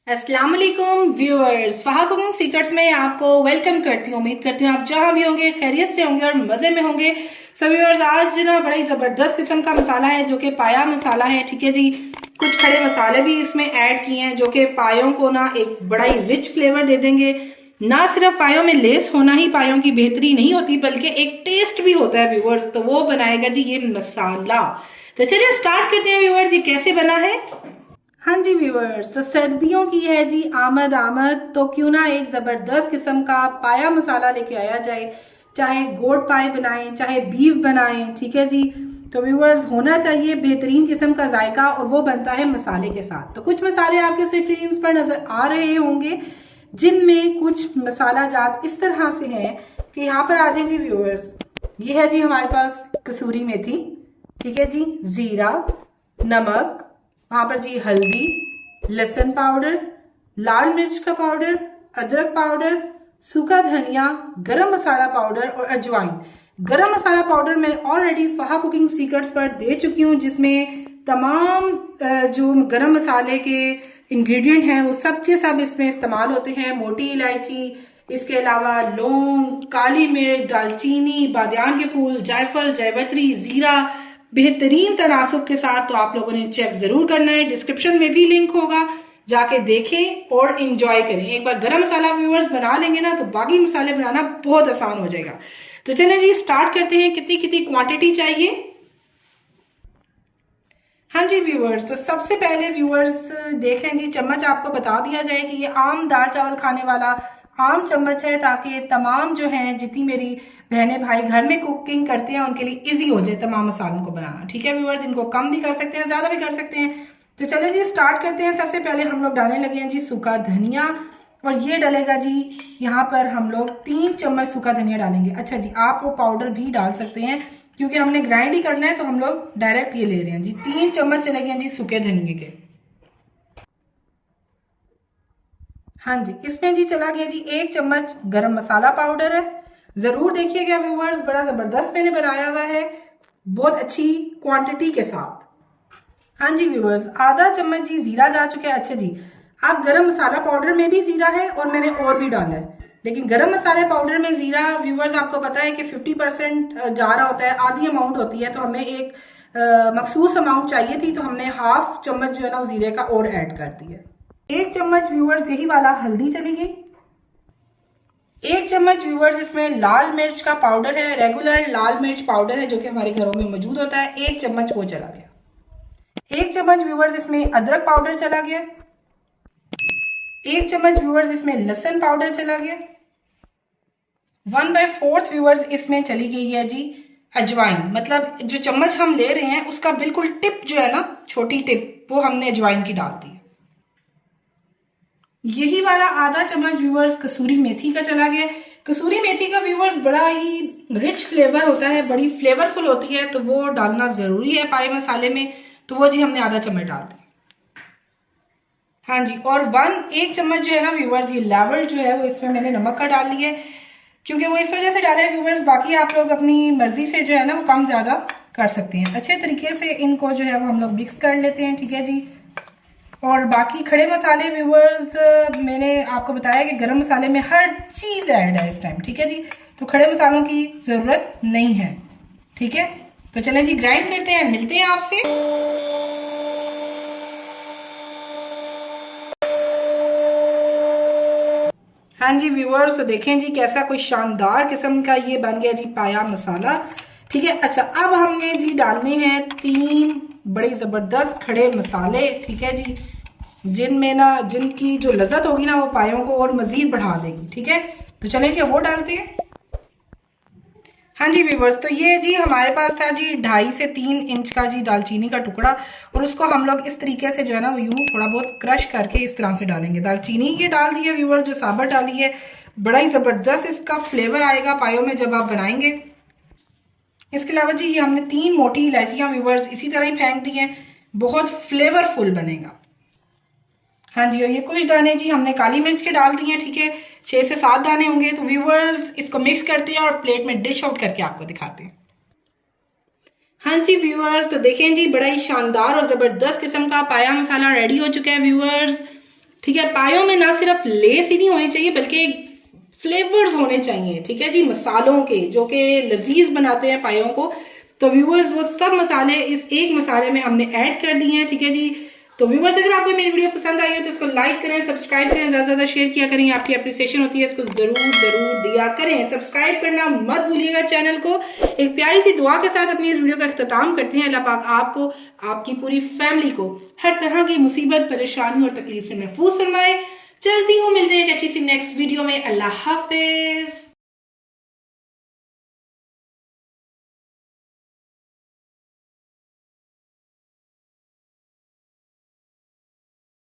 अस्सलाम वालेकुम viewers, फहा cooking secrets में आपको वेलकम करती हूँ। उम्मीद करती हूँ आप जहाँ भी होंगे खैरियत से होंगे और मज़े में होंगे। सो व्यूअर्स, आज ना बड़ा ही ज़बरदस्त किस्म का मसाला है जो कि पाया मसाला है। ठीक है जी, कुछ खड़े मसाले भी इसमें ऐड किए हैं जो कि पायों को ना एक बड़ा ही रिच फ्लेवर दे देंगे। ना सिर्फ पायों में लेस होना ही पायों की बेहतरी नहीं होती, बल्कि एक टेस्ट भी होता है व्यूअर्स। तो वो बनाएगा जी ये मसाला। तो चलिए स्टार्ट करते हैं व्यूअर्स, ये कैसे बना है। हाँ जी व्यूअर्स, तो सर्दियों की है जी आमद आमद, तो क्यों ना एक जबरदस्त किस्म का पाया मसाला लेके आया जाए। चाहे गोट पाए बनाएं, चाहे बीफ बनाएं, ठीक है जी। तो व्यूअर्स, होना चाहिए बेहतरीन किस्म का जायका, और वो बनता है मसाले के साथ। तो कुछ मसाले आपके स्क्रीन पर नजर आ रहे होंगे जिनमें कुछ मसाला जात इस तरह से हैं कि यहाँ पर आ जाए जी व्यूअर्स। ये है जी हमारे पास कसूरी मेथी, ठीक है जी, जीरा, नमक, वहां पर जी हल्दी, लहसुन पाउडर, लाल मिर्च का पाउडर, अदरक पाउडर, सूखा धनिया, गरम मसाला पाउडर और अजवाइन। गरम मसाला पाउडर मैं ऑलरेडी फहा कुकिंग सीक्रेट्स पर दे चुकी हूँ, जिसमें तमाम जो गरम मसाले के इंग्रेडिएंट हैं वो सब के सब इसमें इस्तेमाल होते हैं। मोटी इलायची, इसके अलावा लौंग, काली मिर्च, दालचीनी, बादियान के फूल, जायफल, जावित्री, जीरा, बेहतरीन तनासुब के साथ। तो आप लोगों ने चेक जरूर करना है, डिस्क्रिप्शन में भी लिंक होगा, जाके देखें और इंजॉय करें। एक बार गरम मसाला व्यूअर्स बना लेंगे ना तो बाकी मसाले बनाना बहुत आसान हो जाएगा। तो चलें जी स्टार्ट करते हैं। कितनी कितनी क्वांटिटी चाहिए। हाँ जी व्यूअर्स, तो सबसे पहले व्यूअर्स देख लें जी, चम्मच आपको बता दिया जाए कि ये आम दाल चावल खाने वाला आम चम्मच है, ताकि तमाम जो हैं जितनी मेरी बहनें भाई घर में कुकिंग करते हैं उनके लिए इजी हो जाए तमाम मसालों को बनाना। ठीक है व्यूअर्स, इनको कम भी कर सकते हैं, ज्यादा भी कर सकते हैं। तो चलिए जी स्टार्ट करते हैं। सबसे पहले हम लोग डालने लगे हैं जी सूखा धनिया, और ये डलेगा जी यहाँ पर हम लोग 3 चम्मच सूखा धनिया डालेंगे। अच्छा जी, आप वो पाउडर भी डाल सकते हैं, क्योंकि हमने ग्राइंड ही करना है तो हम लोग डायरेक्ट ये ले रहे हैं जी। 3 चम्मच चले गए जी सूखे धनिए के। हाँ जी, इसमें जी चला गया जी 1 चम्मच गरम मसाला पाउडर है। जरूर देखिएगा व्यूअर्स, बड़ा जबरदस्त मैंने बनाया हुआ है, बहुत अच्छी क्वांटिटी के साथ। हाँ जी व्यूअर्स, आधा चम्मच जी जीरा जा चुका है। अच्छा जी, आप गरम मसाला पाउडर में भी जीरा है और मैंने और भी डाला है, लेकिन गरम मसाले पाउडर में जीरा व्यूअर्स आपको पता है कि 50% जा रहा होता है, आधी अमाउंट होती है। तो हमें एक मखसूस अमाउंट चाहिए थी, तो हमने हाफ चम्मच जो है ना वो जीरे का और ऐड कर दिया। 1 चम्मच व्यूअर्स यही वाला हल्दी चली गई। 1 चम्मच व्यूअर्स इसमें लाल मिर्च का पाउडर है, रेगुलर लाल मिर्च पाउडर है जो कि हमारे घरों में मौजूद होता है। 1 चम्मच वो चला गया। 1 चम्मच व्यूअर्स इसमें अदरक पाउडर चला गया। 1 चम्मच व्यूअर्स इसमें लहसुन पाउडर चला गया। 1/4 व्यूअर्स इसमें चली गई है जी अजवाइन। मतलब जो चम्मच हम ले रहे हैं उसका बिल्कुल टिप जो है ना, छोटी टिप, वो हमने अजवाइन की डाल दी है। यही वाला आधा चम्मच व्यूअर्स कसूरी मेथी का चला गया। कसूरी मेथी का व्यूअर्स बड़ा ही रिच फ्लेवर होता है, बड़ी फ्लेवरफुल होती है, तो वो डालना जरूरी है पाए मसाले में। तो वो जी हमने आधा चम्मच डाल दी। हाँ जी, और 1 चम्मच जो है ना व्यूअर्स, ये लेवल जो है वो इसमें मैंने नमक का डाल लिया है, क्योंकि वो इस वजह से डाले व्यूअर्स। बाकी आप लोग अपनी मर्जी से जो है ना वो कम ज्यादा कर सकते हैं। अच्छे तरीके से इनको जो है वो हम लोग मिक्स कर लेते हैं। ठीक है जी, और बाकी खड़े मसाले व्यूअर्स मैंने आपको बताया कि गरम मसाले में हर चीज ऐड है इस टाइम। ठीक है जी, तो खड़े मसालों की जरूरत नहीं है। ठीक है, तो चलें जी ग्राइंड करते हैं, मिलते हैं आपसे। हाँ जी व्यूअर्स, तो देखें जी कैसा कोई शानदार किस्म का ये बन गया जी पाया मसाला। ठीक है, अच्छा अब हमने जी डालने हैं 3 बड़े जबरदस्त खड़े मसाले। ठीक है जी, जिनमें ना जिनकी जो लज्जत होगी ना वो पायों को और मजीद बढ़ा देगी। ठीक है, तो चलें जी वो डालते हैं। हाँ जी व्यूवर्स, तो ये जी हमारे पास था जी 2.5 से 3 इंच का जी दालचीनी का टुकड़ा, और उसको हम लोग इस तरीके से जो है ना वो यूं थोड़ा बहुत क्रश करके इस तरह से डालेंगे। दालचीनी ये डाल दी है व्यूवर्स, जो साबुत डाली है, बड़ा ही जबरदस्त इसका फ्लेवर आएगा पायों में जब आप बनाएंगे। इसके अलावा जी ये हमने 3 मोटी इलायचियां व्यूवर्स इसी तरह ही फेंक दी है, बहुत फ्लेवरफुल बनेगा। हाँ जी, और ये कुछ दाने जी हमने काली मिर्च के डाल दिए हैं। ठीक है, 6 से 7 दाने होंगे। तो व्यूवर्स इसको मिक्स करते हैं और प्लेट में डिश आउट करके आपको दिखाते हैं। हाँ जी व्यूअर्स, तो देखें जी बड़ा ही शानदार और जबरदस्त किस्म का पाया मसाला रेडी हो चुका है व्यूअर्स। ठीक है, पायों में ना सिर्फ लेस ही नहीं होनी चाहिए बल्कि फ्लेवर्स होने चाहिए, ठीक है जी, मसालों के जो कि लजीज बनाते हैं पायों को। तो व्यूवर्स वो सब मसाले इस एक मसाले में हमने ऐड कर दिए हैं, ठीक है जी। तो व्यूवर्स अगर आपको मेरी वीडियो पसंद आई हो तो इसको लाइक करें, सब्सक्राइब करें, ज्यादा ज्यादा शेयर किया करें, आपकी अप्रिसिएशन होती है, इसको जरूर जरूर दिया करें। सब्सक्राइब करना मत भूलिएगा चैनल को। एक प्यारी सी दुआ के साथ अपनी इस वीडियो का अख्ताम करते हैं। अल्लाह पाक आपको, आपकी पूरी फैमिली को हर तरह की मुसीबत, परेशानी और तकलीफ से महफूज फरमाए। चलती हूँ, मिलते हैं एक अच्छी सी नेक्स्ट वीडियो में। अल्लाह हाफिज।